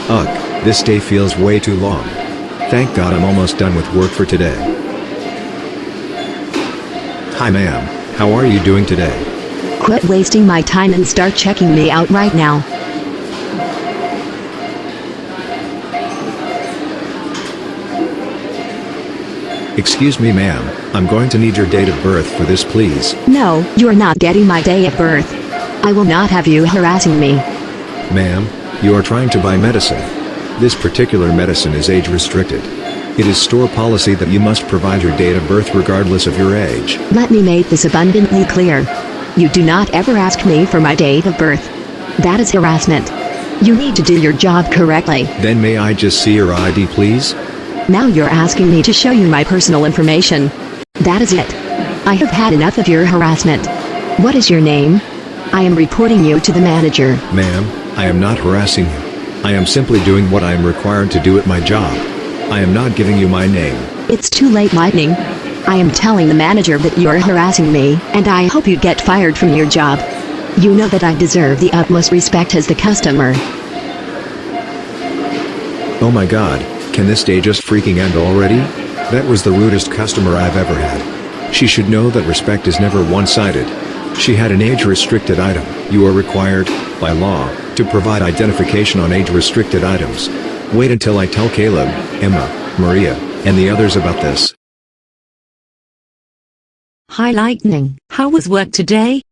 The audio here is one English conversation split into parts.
Ugh, this day feels way too long. Thank God I'm almost done with work for today. Hi ma'am, how are you doing today? Quit wasting my time and start checking me out right now. Excuse me ma'am, I'm going to need your date of birth for this please. No, you're not getting my day of birth. I will not have you harassing me. Ma'am, you are trying to buy medicine. This particular medicine is age restricted. It is store policy that you must provide your date of birth regardless of your age. Let me make this abundantly clear. You do not ever ask me for my date of birth. That is harassment. You need to do your job correctly. Then may I just see your ID please? Now you're asking me to show you my personal information. That is it. I have had enough of your harassment. What is your name? I am reporting you to the manager. Ma'am, I am not harassing you. I am simply doing what I am required to do at my job. I am not giving you my name. It's too late, Lightning. I am telling the manager that you're harassing me, and I hope you get fired from your job. You know that I deserve the utmost respect as the customer. Oh my god, can this day just freaking end already? That was the rudest customer I've ever had. She should know that respect is never one-sided. She had an age-restricted item. You are required, by law, to provide identification on age-restricted items. Wait until I tell Caleb, Emma, Maria, and the others about this. Hi Lightning, how was work today?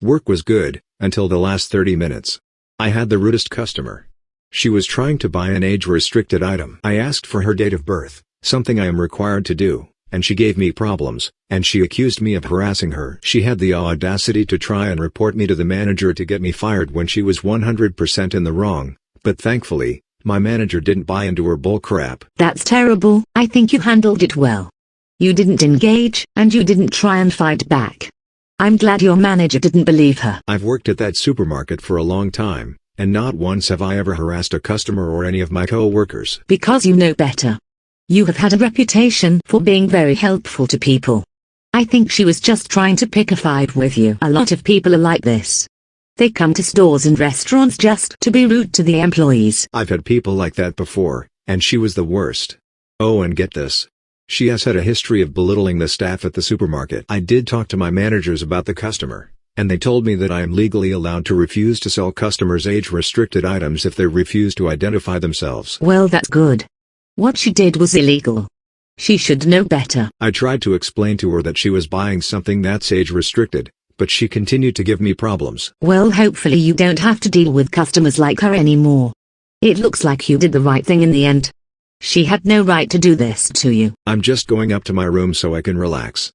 Work was good, until the last 30 minutes. I had the rudest customer. She was trying to buy an age-restricted item. I asked for her date of birth, something I am required to do, and she gave me problems, and she accused me of harassing her. She had the audacity to try and report me to the manager to get me fired when she was 100% in the wrong, but thankfully, my manager didn't buy into her bullcrap. That's terrible. I think you handled it well. You didn't engage, and you didn't try and fight back. I'm glad your manager didn't believe her. I've worked at that supermarket for a long time, and not once have I ever harassed a customer or any of my co-workers. Because you know better. You have had a reputation for being very helpful to people. I think she was just trying to pick a fight with you. A lot of people are like this. They come to stores and restaurants just to be rude to the employees. I've had people like that before, and she was the worst. Oh, and get this. She has had a history of belittling the staff at the supermarket. I did talk to my managers about the customer, and they told me that I am legally allowed to refuse to sell customers age-restricted items if they refuse to identify themselves. Well, that's good. What she did was illegal. She should know better. I tried to explain to her that she was buying something that's age-restricted, but she continued to give me problems. Well, hopefully you don't have to deal with customers like her anymore. It looks like you did the right thing in the end. She had no right to do this to you. I'm just going up to my room so I can relax.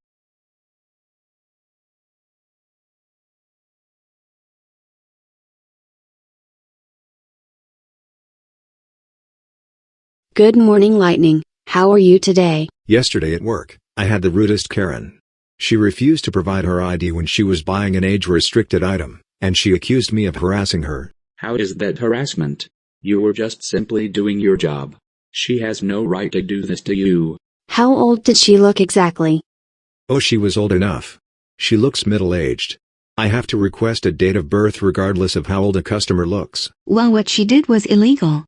Good morning, Lightning. How are you today? Yesterday at work, I had the rudest Karen. She refused to provide her ID when she was buying an age-restricted item, and she accused me of harassing her. How is that harassment? You were just simply doing your job. She has no right to do this to you. How old did she look exactly? Oh, she was old enough. She looks middle-aged. I have to request a date of birth regardless of how old a customer looks. Well, what she did was illegal.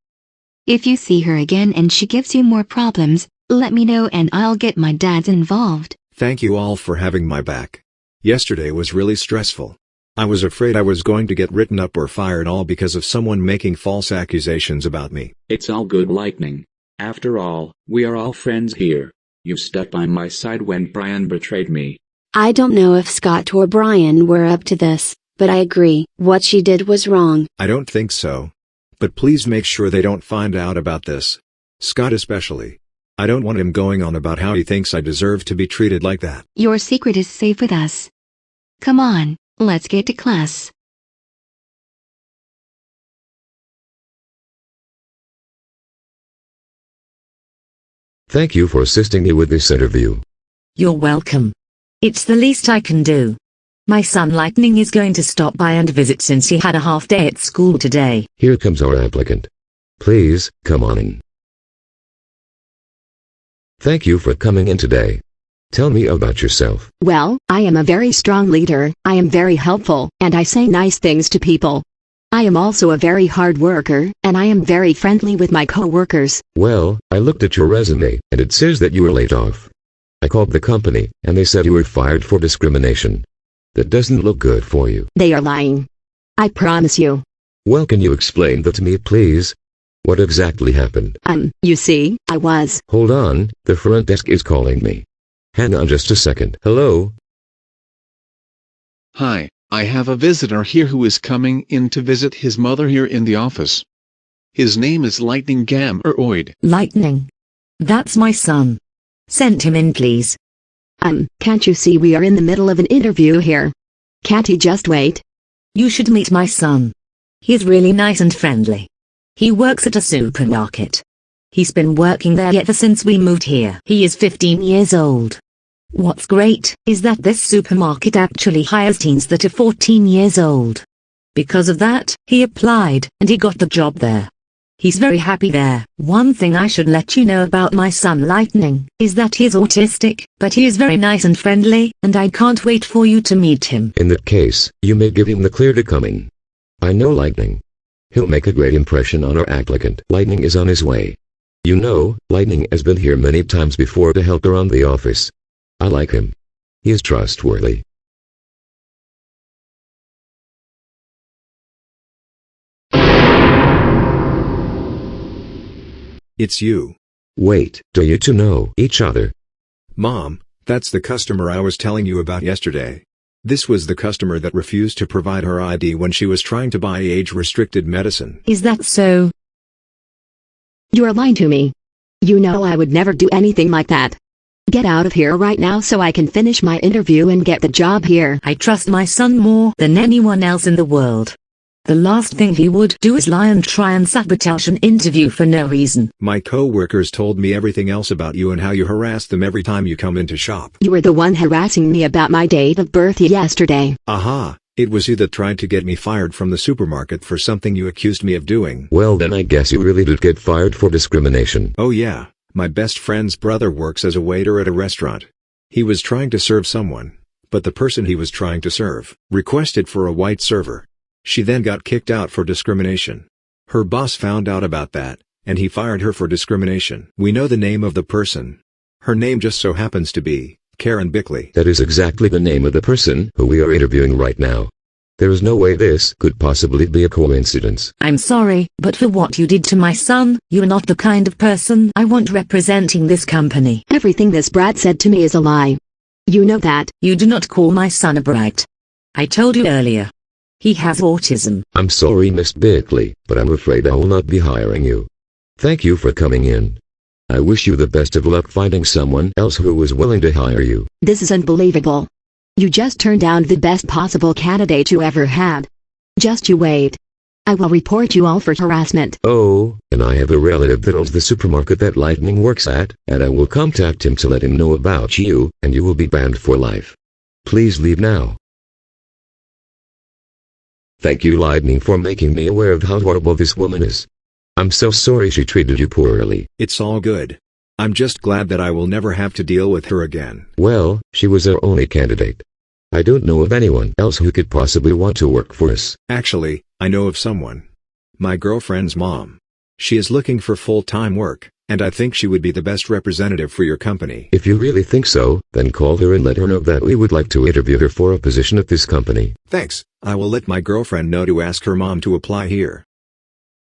If you see her again and she gives you more problems, let me know and I'll get my dad involved. Thank you all for having my back. Yesterday was really stressful. I was afraid I was going to get written up or fired all because of someone making false accusations about me. It's all good, Lightning. After all, we are all friends here. You stuck by my side when Brian betrayed me. I don't know if Scott or Brian were up to this, but I agree. What she did was wrong. I don't think so. But please make sure they don't find out about this. Scott especially. I don't want him going on about how he thinks I deserve to be treated like that. Your secret is safe with us. Come on, let's get to class. Thank you for assisting me with this interview. You're welcome. It's the least I can do. My son Lightning is going to stop by and visit since he had a half day at school today. Here comes our applicant. Please, come on in. Thank you for coming in today. Tell me about yourself. Well, I am a very strong leader, I am very helpful, and I say nice things to people. I am also a very hard worker, and I am very friendly with my co-workers. Well, I looked at your resume, and it says that you were laid off. I called the company, and they said you were fired for discrimination. That doesn't look good for you. They are lying. I promise you. Well, can you explain that to me, please? What exactly happened? You see, I was. Hold on, the front desk is calling me. Hang on just a second. Hello? Hi, I have a visitor here who is coming in to visit his mother here in the office. His name is Lightning Gameroid. Lightning. That's my son. Send him in, please. Can't you see we are in the middle of an interview here? Can't he just wait? You should meet my son. He is really nice and friendly. He works at a supermarket. He's been working there ever since we moved here. He is 15 years old. What's great is that this supermarket actually hires teens that are 14 years old. Because of that, he applied, and he got the job there. He's very happy there. One thing I should let you know about my son Lightning is that he is autistic, but he is very nice and friendly, and I can't wait for you to meet him. In that case, you may give him the clear to come in. I know Lightning. He'll make a great impression on our applicant. Lightning is on his way. You know, Lightning has been here many times before to help around the office. I like him. He is trustworthy. It's you. Wait, do you two know each other? Mom, that's the customer I was telling you about yesterday. This was the customer that refused to provide her ID when she was trying to buy age-restricted medicine. Is that so? You are lying to me. You know I would never do anything like that. Get out of here right now so I can finish my interview and get the job here. I trust my son more than anyone else in the world. The last thing he would do is lie and try and sabotage an interview for no reason. My co-workers told me everything else about you and how you harass them every time you come into shop. You were the one harassing me about my date of birth yesterday. Aha, it was you that tried to get me fired from the supermarket for something you accused me of doing. Well then I guess you really did get fired for discrimination. Oh yeah, my best friend's brother works as a waiter at a restaurant. He was trying to serve someone, but the person he was trying to serve requested for a white server. She then got kicked out for discrimination. Her boss found out about that, and he fired her for discrimination. We know the name of the person. Her name just so happens to be Karen Bickley. That is exactly the name of the person who we are interviewing right now. There is no way this could possibly be a coincidence. I'm sorry, but for what you did to my son, you are not the kind of person I want representing this company. Everything this brat said to me is a lie. You know that. You do not call my son a brat. I told you earlier. He has autism. I'm sorry, Miss Bickley, but I'm afraid I will not be hiring you. Thank you for coming in. I wish you the best of luck finding someone else who is willing to hire you. This is unbelievable. You just turned down the best possible candidate you ever had. Just you wait. I will report you all for harassment. Oh, and I have a relative that owns the supermarket that Lightning works at, and I will contact him to let him know about you, and you will be banned for life. Please leave now. Thank you, Lightning, for making me aware of how horrible this woman is. I'm so sorry she treated you poorly. It's all good. I'm just glad that I will never have to deal with her again. Well, she was our only candidate. I don't know of anyone else who could possibly want to work for us. Actually, I know of someone. My girlfriend's mom. She is looking for full-time work, and I think she would be the best representative for your company. If you really think so, then call her and let her know that we would like to interview her for a position at this company. Thanks. I will let my girlfriend know to ask her mom to apply here.